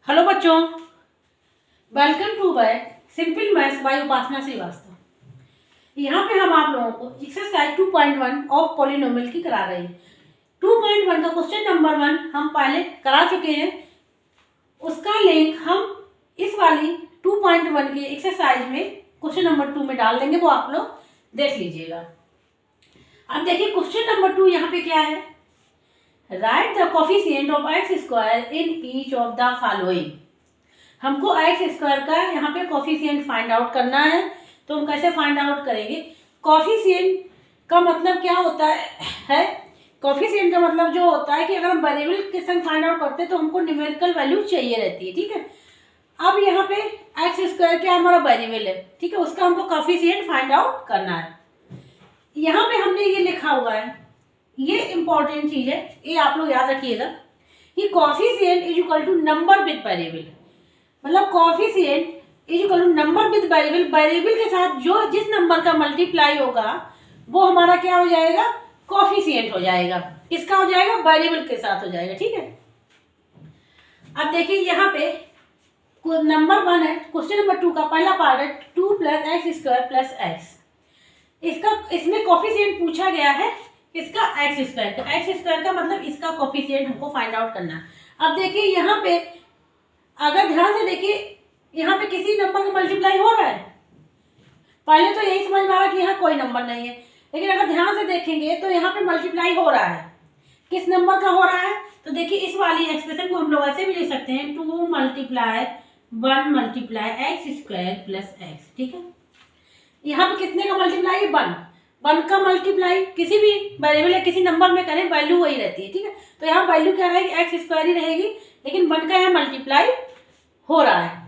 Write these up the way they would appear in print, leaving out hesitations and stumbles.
Hello बच्चों, welcome to by simple maths by Upasana Srivastava. यहाँ पे हम आप लोगों को एक्सरसाइज 2.1 ऑफ पॉलिनोमियल की करा रहे हैं। 2.1 का क्वेश्चन नंबर 1 हम पहले करा चुके हैं। उसका लिंक हम इस वाली 2.1 के एक्सरसाइज में क्वेश्चन नंबर 2 में डाल देंगे, वो आप लोग देख लीजिएगा। अब देखिए क्वेश्चन नंबर 2 यहाँ पे क्या है, right the coefficient of x square in each of the following. हमको एक्स स्क्वायर का यहाँ पे कोफिशिएंट फाइंड आउट करना है। तो हम कैसे फाइंड आउट करेंगे? कोफिशिएंट का मतलब क्या होता है? कोफिशिएंट का मतलब जो होता है कि अगर हम वेरिएबल के संग फाइंड आउट करते हैं तो हमको न्यूमेरिकल वैल्यू चाहिए रहती है, ठीक है। अब यहाँ पे एक्स स्क्वायर क्या हमारा वेरिएबल है, ठीक है, उसका हमको कोफिशिएंट फाइंड आउट करना है। यहाँ पे हमने ये लिखा हुआ है, ये इंपॉर्टेंट चीज है, ये आप लोग याद रखिएगा कि coefficient is equal to number with variable. मतलब coefficient is equal to number with variable, variable के साथ जो जिस नंबर का मल्टीप्लाई होगा वो हमारा क्या हो जाएगा? कोफिशिएंट हो जाएगा। किसका हो जाएगा? वेरिएबल के साथ हो जाएगा, ठीक है। अब देखिए यहाँ पे नंबर 1 है, क्वेश्चन नंबर 2 का पहला पार्ट है 2 plus x square plus x. इसमें कोफिशिएंट पूछा गया है इसका एक्स स्क्वायर का। एक्स स्क्वायर का मतलब इसका कोफिशिएंट हमको फाइंड आउट करना है। अब देखिए यहाँ पे अगर ध्यान से देखिए, यहाँ पे किसी नंबर का मल्टीप्लाई हो रहा है। पहले तो यही समझ में आ रहा है कि यहाँ कोई नंबर नहीं है, लेकिन अगर ध्यान से देखेंगे तो यहाँ पे मल्टीप्लाई हो रहा है। किस नंबर का हो रहा है? तो देखिए इस वाली एक्सप्रेशन को हम लोग ऐसे भी लिख सकते हैं, 2 multiply 1 multiply x square plus x, ठीक है। यहाँ पे कितने का मल्टीप्लाई? 1 का मल्टीप्लाई किसी भी वेरिएबल या किसी नंबर में करें वैल्यू वही रहती है, ठीक है। तो यहाँ वैल्यू क्या रहेगी? एक्स स्क्वायर ही रहेगी, लेकिन 1 का यहाँ मल्टीप्लाई हो रहा है।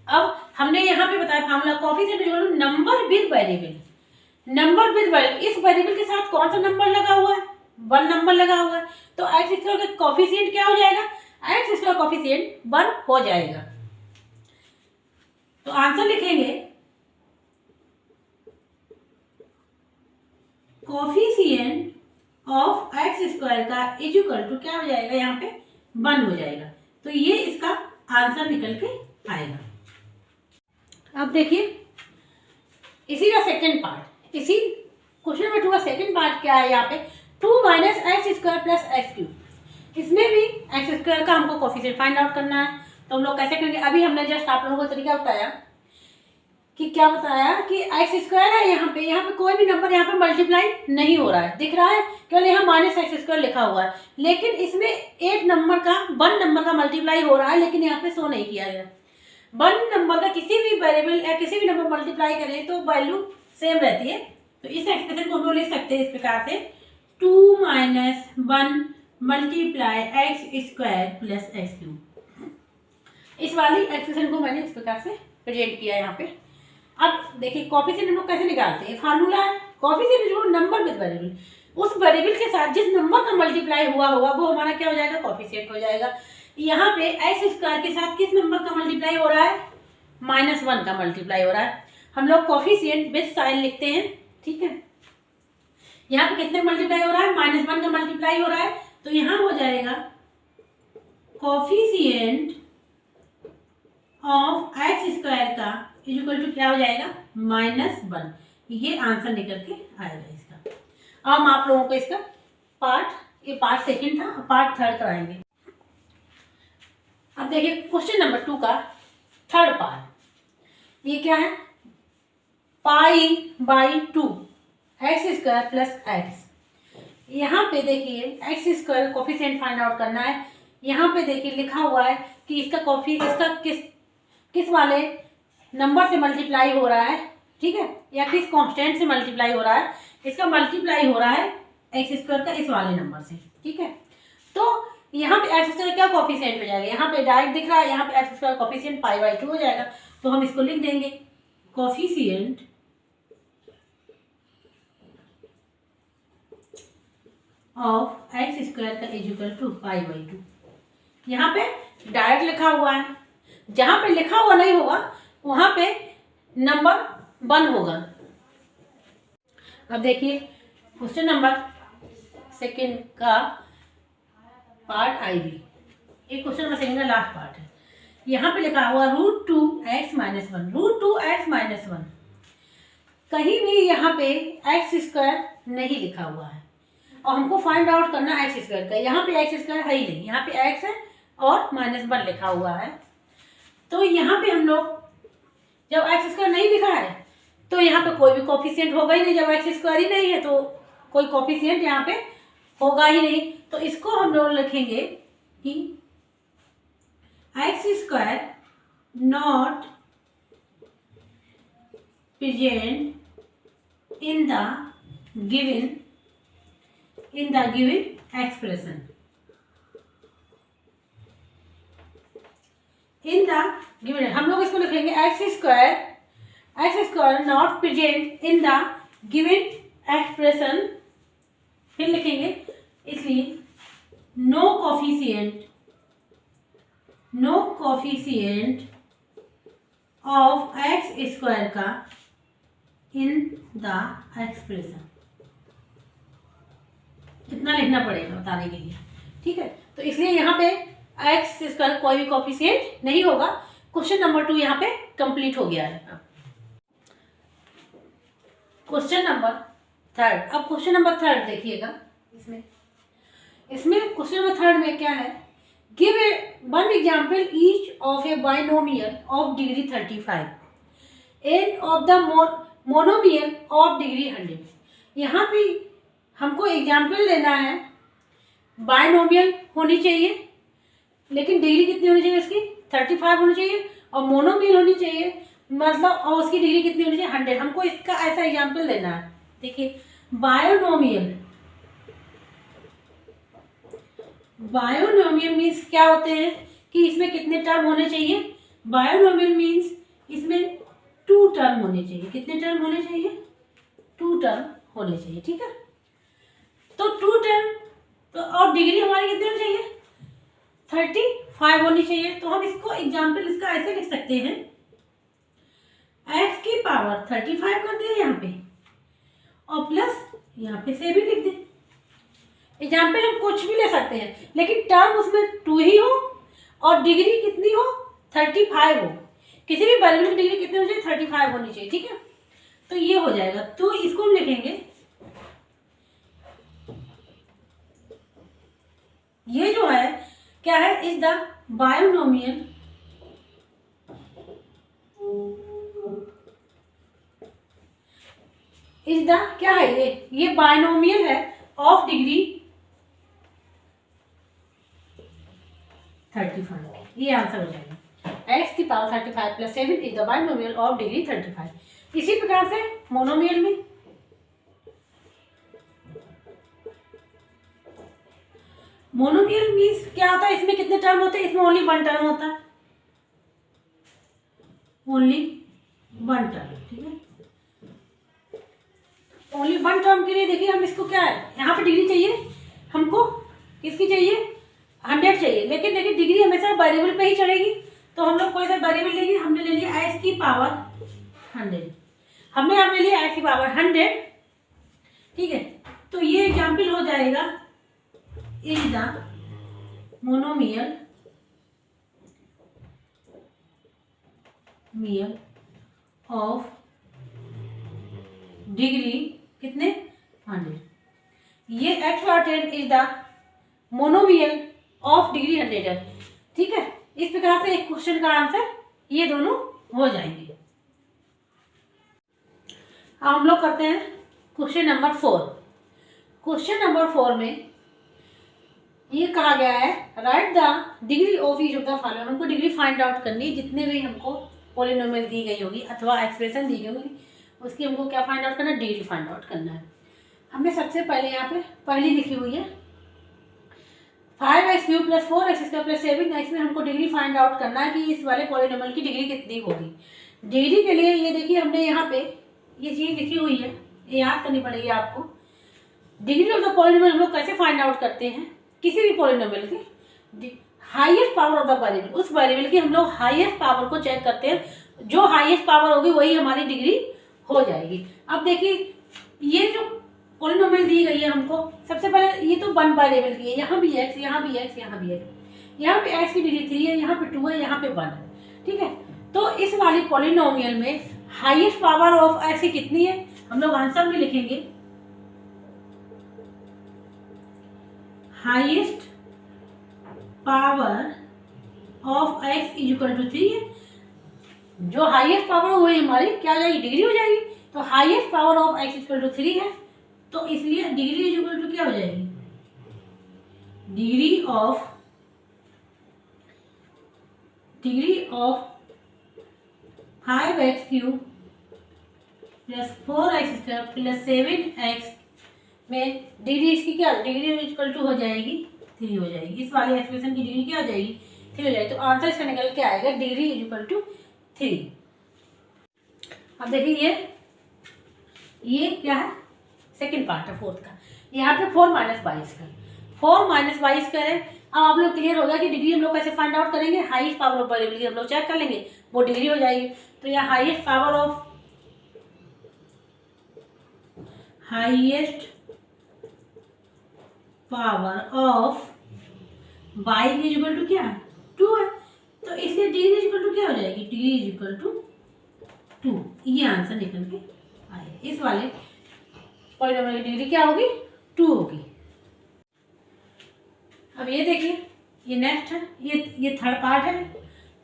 अब हमने यहाँ पे बताया formula coefficient equal to number with variable. Number with variable, इस वेरिएबल के साथ कौन सा नंबर लगा हुआ है? 1 नंबर लगा हुआ है। तो एक्स स्क्वायर का कोफिशिएंट क्या हो जाएगा? एक्स स्क्वायर कोफिशिएंट 1 हो जाएगा। तो आंसर लिखेंगे कोफिशिएंट ऑफ एक्स स्क्वायर का इज इक्वल टू क्या हो जाएगा? यहाँ पे 1 हो जाएगा। तो ये इसका आंसर निकल के आएगा। अब देखिए इसी का सेकंड पार्ट, इसी क्वेश्चन नंबर 2 का सेकंड पार्ट क्या है? यहाँ पे 2 minus x square plus x cube. इसमें भी एक्स स्क्वायर का हमको कोफिशिएंट फाइंड आउट करना है। तो हम लोग कैसे करेंगे? अभी हमने जस्ट आप लोगों को तरीका बताया कि क्या बताया कि एक्स स्क्वायर है, यहाँ पे कोई भी नंबर यहाँ पे मल्टीप्लाई नहीं हो रहा है, दिख रहा है, केवल यहाँ माइनस एक्स स्क्वायर लिखा हुआ है। लेकिन इसमें एक नंबर का 1 नंबर का मल्टीप्लाई हो रहा है, लेकिन यहाँ पे शो नहीं किया गया। 1 नंबर का किसी भी वेरिएबल या किसी भी नंबर मल्टीप्लाई करें तो वैल्यू सेम रहती है। तो इस एक्सप्रेशन को हम लोग लिख सकते हैं इस प्रकार से, 2 minus 1 multiply x square plus x cube. इस वाली एक्सप्रेशन को मैंने इस प्रकार से प्रेजेंट किया यहाँ पे। अब देखिए कोफिशिएंट हम लोग कैसे निकालते हैं? फार्मूला है कोफिशिएंट जो नंबर विद वेरिएबल, उस वेरिएबल के साथ जिस नंबर का मल्टीप्लाई हुआ होगा वो हमारा क्या हो जाएगा? कोफिशिएंट हो जाएगा। यहाँ पे एक्स स्क्वायर के साथ किस नंबर का मल्टीप्लाई हो रहा है? -1 का मल्टीप्लाई हो रहा है। हम लोग कोफिशिएंट विद साइन लिखते हैं, ठीक है। यहाँ पे कितने मल्टीप्लाई हो रहा है? -1 का मल्टीप्लाई हो रहा है। तो यहाँ हो जाएगा कोफिशिएंट ऑफ एक्स स्क्वायर का इज इक्वल टू क्या हो जाएगा? -1। ये आंसर निकल के आएगा इसका। अब हम आप लोगों को इसका ये पार्ट सेकंड था, पार्ट थर्ड कराएंगे। अब देखिए क्वेश्चन नंबर 2 का थर्ड पार्ट, ये क्या है? π/2 एक्स स्क्वायर प्लस एक्स। यहाँ पे देखिए x square coefficient find out करना है। यहाँ पे देखिए लिखा हुआ है कि इसका किस वाले नंबर से मल्टीप्लाई हो रहा है, ठीक है, या किस कांस्टेंट से मल्टीप्लाई हो रहा है। इसका मल्टीप्लाई हो रहा है एक्स स्क्वायर का इस वाले नंबर से, ठीक है। तो यहाँ पे एक्स स्क्वायर क्या कोफिशिएंट हो जाएगा? यहाँ पे डायरेक्ट दिख रहा है, यहाँ पे एक्स स्क्वायर कोफिशिएंट π/2 हो जाएगा। तो हम इसको लिख देंगे कोफिशिएंट ऑफ एक्स स्क्वायर का इज इक्वल टू π/2। यहाँ पे डायरेक्ट लिखा हुआ है, जहाँ पे लिखा हुआ नहीं होगा वहाँ पे नंबर 1 होगा। अब देखिए क्वेश्चन नंबर सेकंड का पार्ट IB, एक क्वेश्चन नंबर सेकंड का लास्ट पार्ट है। यहाँ पे लिखा हुआ √2x - 1, √2x - 1, कहीं भी यहाँ पे x² नहीं लिखा हुआ है और हमको फाइंड आउट करना x² का। यहाँ पे x² है ही नहीं, यहाँ पे x है और -1 लिखा हुआ है। तो यहाँ पे हम लोग जब x² नहीं लिखा है तो यहाँ पे कोई भी कोफिशिएंट होगा ही नहीं। जब x² ही नहीं है तो कोई कोफिशिएंट यहाँ पे होगा ही नहीं। तो इसको हम लोग लिखेंगे कि x² not present in the given expression, in the given, हम लोग इसको लिखेंगे x² not present in the given expression. फिर लिखेंगे इसलिए नो कोफिशिएंट ऑफ x² का इन द एक्सप्रेशन। इतना लिखना पड़ेगा बताने के लिए, ठीक है। तो इसलिए यहाँ पे x² कोई भी कोफिशिएंट नहीं होगा। क्वेश्चन नंबर 2 यहाँ पे कंप्लीट हो गया है। क्वेश्चन नंबर 3, अब क्वेश्चन नंबर 3 देखिएगा। इसमें क्वेश्चन नंबर 3 में क्या है, give one example each of A binomial of degree 35 end of the monomial of degree 100। यहाँ पे हमको एग्जाम्पल लेना है, बाइनोमियल होनी चाहिए लेकिन डिग्री कितनी होनी चाहिए उसकी 35 होनी चाहिए, और मोनोमियल होनी चाहिए मतलब और उसकी डिग्री कितनी होनी चाहिए 100। हमको इसका ऐसा एग्जाम्पल लेना है। देखिए बायोनोमियल मीन्स क्या होते हैं कि इसमें कितने टर्म होने चाहिए। बायोनोमियल मीन्स इसमें 2 टर्म होने चाहिए। कितने टर्म होने चाहिए 2 टर्म होने चाहिए, ठीक है। तो 2 टर्म तो और डिग्री हमारी कितनी होनी चाहिए 35 होनी चाहिए। तो हम इसको एग्जाम्पल इसका ऐसे लिख सकते हैं, x की पावर 35 कर दिया यहाँ पे और प्लस यहाँ पे से भी लिख दें। एग्जाम्पल हम कुछ भी ले सकते हैं लेकिन टर्म उसमें 2 ही हो और डिग्री कितनी हो 35 हो। किसी भी वेरिएबल की डिग्री कितनी होनी चाहिए 35 होनी चाहिए, ठीक है। तो ये हो जाएगा। तो इसको हम लिखेंगे, ये जो है क्या है, is the binomial is the क्या है, ये बायोनोमियल है ऑफ डिग्री 35। ये आंसर हो जाएगा। x की power 35 + 7 is the binomial of degree 35। इसी प्रकार से मोनोमियल में मोनोमियल मीन्स क्या होता है, इसमें कितने टर्म होते हैं, इसमें ओनली 1 टर्म होता है, ओनली 1 टर्म, ठीक है। ओनली 1 टर्म के लिए देखिए हम इसको क्या है, यहाँ पे डिग्री चाहिए हमको, किसकी चाहिए 100 चाहिए, लेकिन देखिए डिग्री हमेशा वेरिएबल पे ही चढ़ेगी। तो हम लोग कोई सा वेरिएबल लेंगे, हमने ले लिया x की पावर 100, हमने यहाँ ले लिया x की पावर 100, ठीक है। तो ये एग्जाम्पल हो जाएगा is the monomial of degree कितने 100। ये x/10 is the monomial of degree 100 है, ठीक है। इस प्रकार से एक क्वेश्चन का आंसर ये दोनों हो जाएंगे। अब हम लोग करते हैं क्वेश्चन नंबर 4। क्वेश्चन नंबर 4 में ये कहा गया है, right the degree of each of the following. हमको डिग्री फाइंड आउट करनी है, जितने भी हमको पॉलिनोमियल दी गई होगी अथवा एक्सप्रेशन दी गई होगी उसकी हमको क्या फाइंड आउट करना है, डिग्री फाइंड आउट करना है। हमने सबसे पहले यहाँ पे पहली लिखी हुई है 5x³ + 4x² + 7। इसमें हमको डिग्री फाइंड आउट करना है कि इस वाले पॉलिनोमियल की डिग्री कितनी होगी। डिग्री के लिए ये देखिए हमने यहाँ पे ये चीज़ लिखी हुई है, ये याद करनी पड़ेगी आपको। डिग्री ऑफ द पॉलिनोमियल हम लोग कैसे फाइंड आउट करते हैं, किसी भी पॉलिनोमियल की highest power of the variable, उस वेरिएबल की हम लोग हाईएस्ट पावर को चेक करते हैं, जो हाईएस्ट पावर होगी वही हमारी डिग्री हो जाएगी। अब देखिए ये जो पॉलिनोमियल दी गई है हमको, सबसे पहले ये तो 1 वेरिएबल की है, यहाँ भी x, यहाँ भी x, यहाँ भी x। यहाँ पे x की डिग्री 3 है, यहाँ पे 2 है, यहाँ पे 1 है, ठीक है। तो इस वाली पॉलिनोमियल में हाईएस्ट पावर ऑफ x कितनी है, हम लोग आंसर में लिखेंगे highest power of x is equal to 3 है। जो हाईएस्ट पावर हो वही हमारी क्या हो जाएगी, डिग्री हो जाएगी। तो highest power of x equal to 3 है, तो इसलिए डिग्री इज इक्वल टू क्या हो जाएगी, degree of 5x cube plus 4x square plus 7x में डिग्री इसकी क्या, डिग्री इक्वल टू हो जाएगी 3 हो जाएगी। इस वाली एक्सप्रेशन की डिग्री क्या हो जाएगी, 3 हो जाएगी। तो आंसर इसका निकल के आएगा डिग्री इज इक्वल टू 3। अब देखिए ये क्या है, सेकंड पार्ट है फोर्थ का। यहाँ पे 4 - 22 का 4 - 22 करें। अब आप लोग क्लियर हो गया कि डिग्री हम लोग कैसे फाइंड आउट करेंगे, हाईएस्ट पावर ऑफ वेरिएबल हम लोग चेक कर लेंगे, वो डिग्री हो जाएगी। तो यहाँ highest power of y is equal to क्या है, 2 है। तो इसलिए डिग्री इज इक्वल टू क्या हो जाएगी, डिग्री इज इक्वल टू 2। ये आंसर निकल के आए। इस वाले पॉलिनोमियल की डिग्री क्या होगी, 2 होगी। अब ये देखिए, ये नेक्स्ट है, ये थर्ड पार्ट है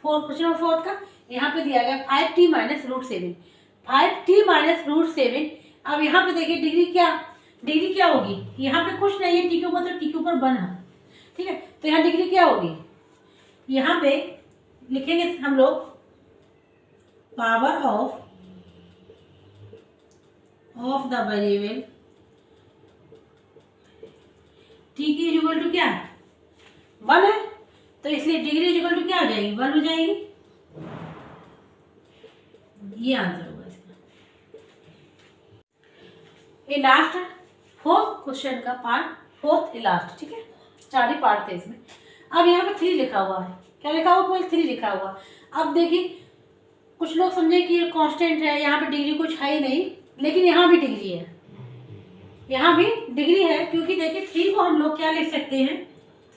क्वेश्चन नंबर 4 का। यहाँ पे दिया गया 5t - √7, 5t - √7। अब यहाँ पे देखिए डिग्री क्या होगी, यहाँ पे कुछ नहीं है, टी के ऊपर तो टी के ऊपर 1 है, ठीक है। तो यहाँ डिग्री क्या होगी, यहाँ पे लिखेंगे हम लोग power of the variable T की इक्वल टू क्या है, 1 है। तो इसलिए डिग्री इक्वल टू क्या हो जाएगी, 1 हो जाएगी। ये आंसर होगा इसका। ये लास्ट है फोर्थ क्वेश्चन का पार्ट, फोर्थ लास्ट, ठीक है। 4 ही पार्ट थे इसमें। अब यहाँ पे 3 लिखा हुआ है, क्या लिखा हुआ, केवल 3 लिखा हुआ। अब देखिए कुछ लोग समझे कि ये कांस्टेंट है, यहाँ पे डिग्री कुछ है ही नहीं, लेकिन यहाँ भी डिग्री है, यहाँ भी डिग्री है। क्योंकि देखिए 3 को हम लोग क्या लिख सकते हैं,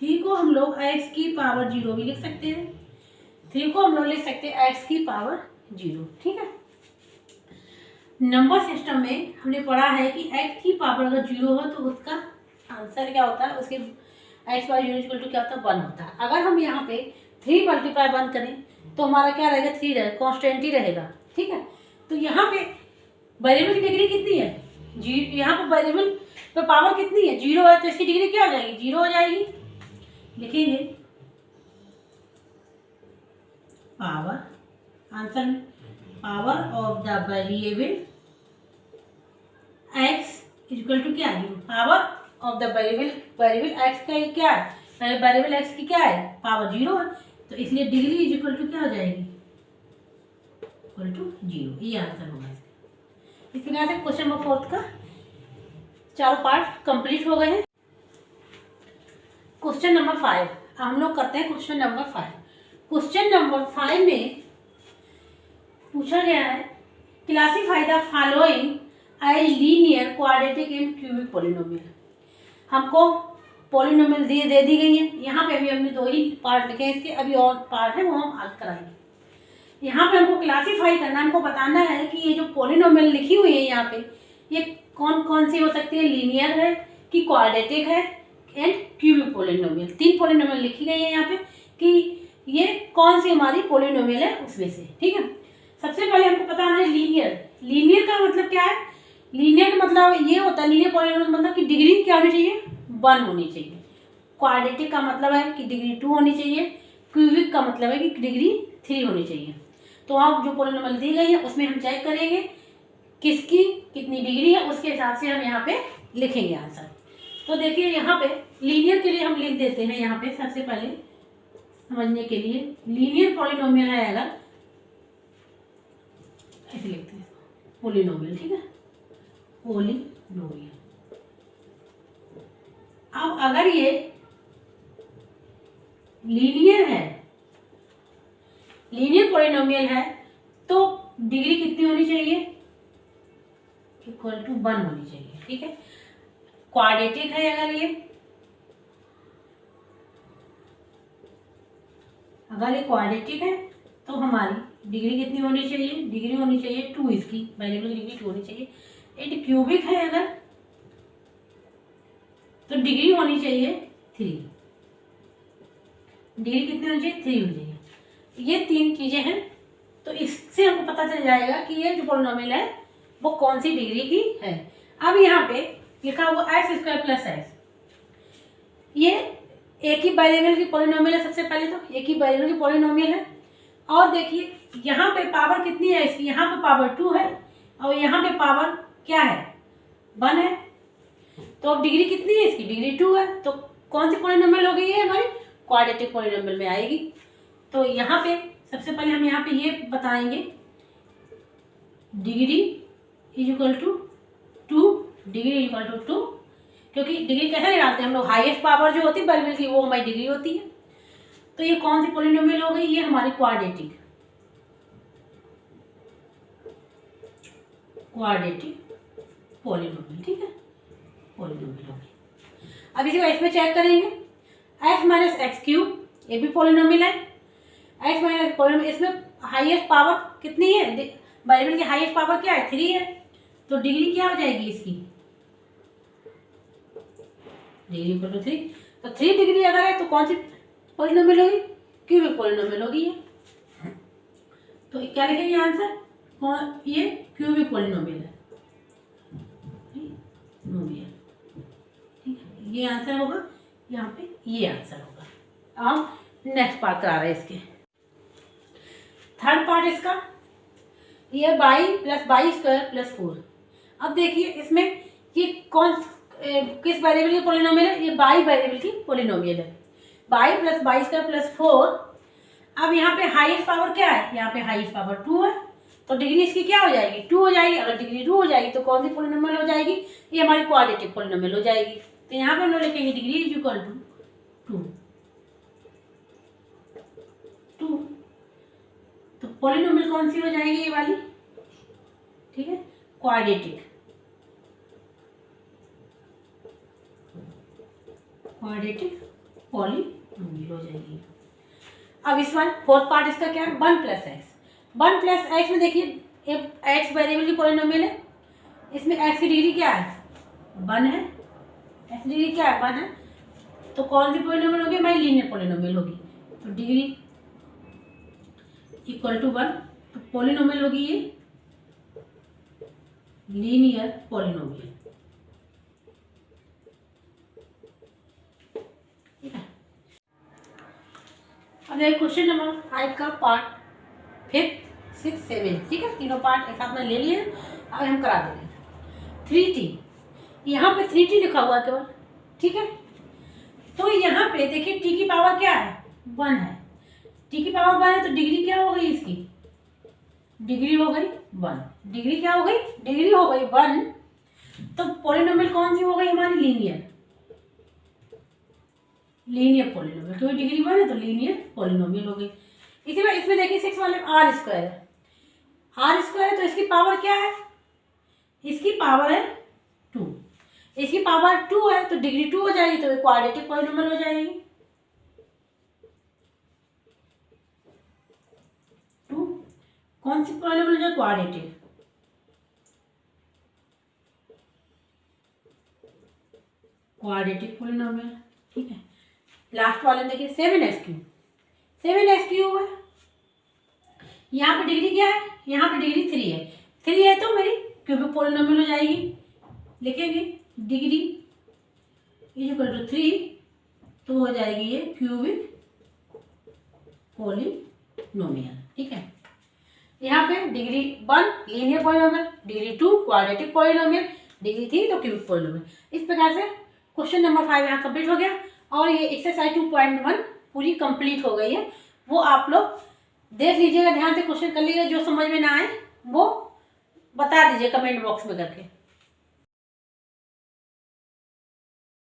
3 को हम लोग x की पावर 0 भी लिख सकते हैं, 3 को हम लोग लिख सकते हैं x की पावर 0, ठीक है। नंबर सिस्टम में हमने पढ़ा है कि x की पावर अगर 0 हो तो उसका आंसर क्या होता है, उसके x बाई 0 इक्वल टू क्या होता है, 1 होता है। अगर हम यहाँ पे 3 × 1 करें तो हमारा क्या रहेगा, 3 रहेगा, कॉन्स्टेंट ही रहेगा, ठीक है। तो यहाँ पे वेरिएबल की डिग्री कितनी है, यहाँ पे वेरिएबल पे पावर कितनी है, 0 है। तो इसकी डिग्री क्या हो जाएगी, 0 हो जाएगी। लिखेंगे पावर, आंसर में power of the variable x equal to क्या है, power of the variable x का क्या है, वेरिएबल x की क्या है, पावर 0 है। तो इसलिए डिग्री इज इक्वल टू क्या हो जाएगी, इक्वल टू 0। ये आंसर होगा इसका। इस प्रकार से क्वेश्चन नंबर 4 का 4 पार्ट कंप्लीट हो गए हैं। क्वेश्चन नंबर 5 हम लोग करते हैं। क्वेश्चन नंबर 5, क्वेश्चन नंबर 5 में पूछा गया है classify the following as linear, quadratic and cubic polynomial. हमको पॉलिनोमियल दे दी गई है। यहाँ पे अभी हमने 2 ही पार्ट लिखे हैं, इसके अभी और पार्ट है वो हम आगे कराएंगे। यहाँ पे हमको क्लासीफाई करना, हमको बताना है कि ये जो पॉलिनोमियल लिखी हुई है यहाँ पे, ये कौन कौन सी हो सकती है, लीनियर है कि क्वाड्रेटिक है एंड क्यूबिक पॉलिनोमियल। 3 पॉलिनोमियल लिखी गई है यहाँ पे कि ये कौन सी हमारी पॉलिनोमियल है उसमें से, ठीक है। सबसे पहले हमको बताना है लीनियर का मतलब क्या है। लीनियर का मतलब ये होता है, लीनियर पॉलिनोमियल मतलब कि डिग्री क्या होनी चाहिए, 1 होनी चाहिए। क्वाड्रेटिक का मतलब है कि डिग्री 2 होनी चाहिए। क्यूबिक का मतलब है कि डिग्री 3 होनी चाहिए। तो आप जो पॉलिनोमियल दी गई है उसमें हम चेक करेंगे किसकी कितनी डिग्री है, उसके हिसाब से हम यहाँ पे लिखेंगे आंसर। तो देखिए यहाँ पे लीनियर के लिए हम लिख देते हैं, यहाँ पे सबसे पहले समझने के लिए लीनियर पॉलिनोमियल है, अगर ऐसे लिखते हैं पॉलिनोमियल, ठीक है, पॉलिनोमियल। अब अगर ये लीनियर है, लीनियर पॉलिनोमियल है, तो डिग्री कितनी होनी चाहिए, इक्वल टू 1 होनी चाहिए, ठीक है। क्वाड्रेटिक है अगर ये, अगर ये क्वाड्रेटिक है तो हमारी डिग्री कितनी होनी चाहिए, डिग्री होनी चाहिए 2, इसकी वेरिएबल की डिग्री 2 होनी चाहिए। ये क्यूबिक है अगर तो डिग्री होनी चाहिए 3, डिग्री कितनी होनी चाहिए 3 होनी चाहिए। ये 3 चीज़ें हैं, तो इससे हमको पता चल जाएगा कि ये जो पॉलिनोमियल है वो कौन सी डिग्री की है। अब यहाँ पे लिखा हुआ x² + x, ये एक ही वेरिएबल की पॉलिनोमियल है। सबसे पहले तो एक ही वेरिएबल की पॉलिनोमियल है, और देखिए यहाँ पे पावर कितनी है इसकी, यहाँ पे पावर 2 है और यहाँ पे पावर क्या है 1 है। तो अब डिग्री कितनी है इसकी, डिग्री 2 है। तो कौन सी पॉलिनोमियल हो गई है हमारी, क्वाड्रेटिक पॉलिनोमियल में आएगी। तो यहाँ पे सबसे पहले हम यहाँ पे ये बताएंगे degree equal to 2, degree equal to 2, क्योंकि डिग्री कैसे निकालते हैं हम लोग, हाईएस्ट पावर जो होती है वेरिएबल की वो हमारी डिग्री होती है। तो ये कौन सी पॉलिनोमियल हो गई, ये हमारी क्वाड्रेटिक पॉलिनोमियल, ठीक है, पॉलिनोमियल हो गई। अब इसी को इसमें चेक करेंगे, x - x³ ये भी पॉलिनोमियल है। x - पॉलिनोमियल, इसमें हाईएस्ट पावर कितनी है, वेरिएबल की हाईएस्ट पावर क्या है 3 है। तो डिग्री क्या हो जाएगी इसकी, डिग्री इक्वल टू 3। तो 3 डिग्री अगर है तो कौन सी पॉलिनोमियल होगी, क्यूबिक पॉलिनोमियल होगी ये। तो क्या लिखेंगे आंसर, कौन, ये क्यूबिक पॉलिनोमियल है, ठीक है, ये आंसर होगा, यहाँ पे ये आंसर होगा। अब नेक्स्ट पार्ट करा रहे हैं इसके, थर्ड पार्ट इसका, ये बाई + y² + 4। अब देखिए इसमें ये किस वेरिएबल की पॉलिनोमियल है, ये बाई वेरिएबल की पॉलिनोमियल है, बाई + y² + 4। अब यहाँ पे हाईएस्ट पावर क्या है, यहाँ पे हाईएस्ट पावर 2 है। तो डिग्री इसकी क्या हो जाएगी 2 हो जाएगी। अगर डिग्री 2 हो जाएगी तो कौन सी पॉलिनोमियल हो जाएगी, ये हमारी क्वाड्रेटिक पॉलिनोमियल हो जाएगी। तो यहाँ पे हम लोग लिखेंगे डिग्री इक्वल टू 2। तो पॉलिनोमियल कौन सी हो जाएगी, ये वाली, ठीक है, क्वाड्रेटिक पॉलिनोमियल हो जाएगी। अब इस बार फोर्थ पार्ट इसका क्या है, 1 + x। 1 + x में देखिए x वेरिएबल की पॉलिनोमियल है, इसमें x की डिग्री क्या है 1 है, x की डिग्री क्या है 1 है। तो कौन सी पॉलिनोमियल होगी, हमारी लीनियर पॉलिनोमियल होगी। तो डिग्री इक्वल टू 1, तो पॉलिनोमियल होगी ये लीनियर पॉलिनोमियल, ठीक है। अब एक क्वेश्चन नंबर 5 का पार्ट 5, 6, 7, ठीक है, तीनों पार्ट एक साथ में ले लिए। अब हम करा देंगे 3t, यहाँ पे 3t लिखा हुआ है केवल, ठीक है। तो यहाँ पे देखिए t की पावर क्या है 1 है, t की पावर 1 है, तो डिग्री क्या हो गई इसकी, डिग्री हो गई 1, डिग्री क्या हो गई, डिग्री हो गई 1। तो पॉलिनोमियल कौन सी हो गई हमारी, लीनियर पॉलिनोमियल, क्योंकि डिग्री 1 है तो लीनियर पॉलिनोमियल हो गई। इसी में इसमें देखिए 6 वाले r² है, r² है तो इसकी पावर क्या है, इसकी पावर है 2, इसकी पावर 2 है तो डिग्री 2 हो जाएगी, तो क्वाड्रेटिक पॉलिनोमियल हो जाएगी 2। कौन सी पॉलिनोमियल है, क्वाड्रेटिक पॉलिनोमियल, ठीक है। लास्ट वाले देखिए 7s³ 7s³ है, यहाँ पे डिग्री क्या है, यहाँ पे डिग्री 3 है, 3 है तो मेरी क्यूबिक पॉलिनोमियल हो जाएगी। लिखेंगे डिग्री इक्वल टू 3, तो हो जाएगी ये क्यूबिक पॉलिनोमियल, ठीक है। यहाँ पे degree 1 linear polynomial, degree 2 quadratic polynomial, degree 3 तो क्यूबिक पॉलिनोमियल। इस प्रकार से क्वेश्चन नंबर 5 यहाँ कंप्लीट हो गया, और ये एक्सरसाइज 2.1 पूरी कंप्लीट हो गई है। वो आप लोग देख लीजिएगा, ध्यान से क्वेश्चन कर लीजिएगा, जो समझ में ना आए वो बता दीजिए कमेंट बॉक्स में करके।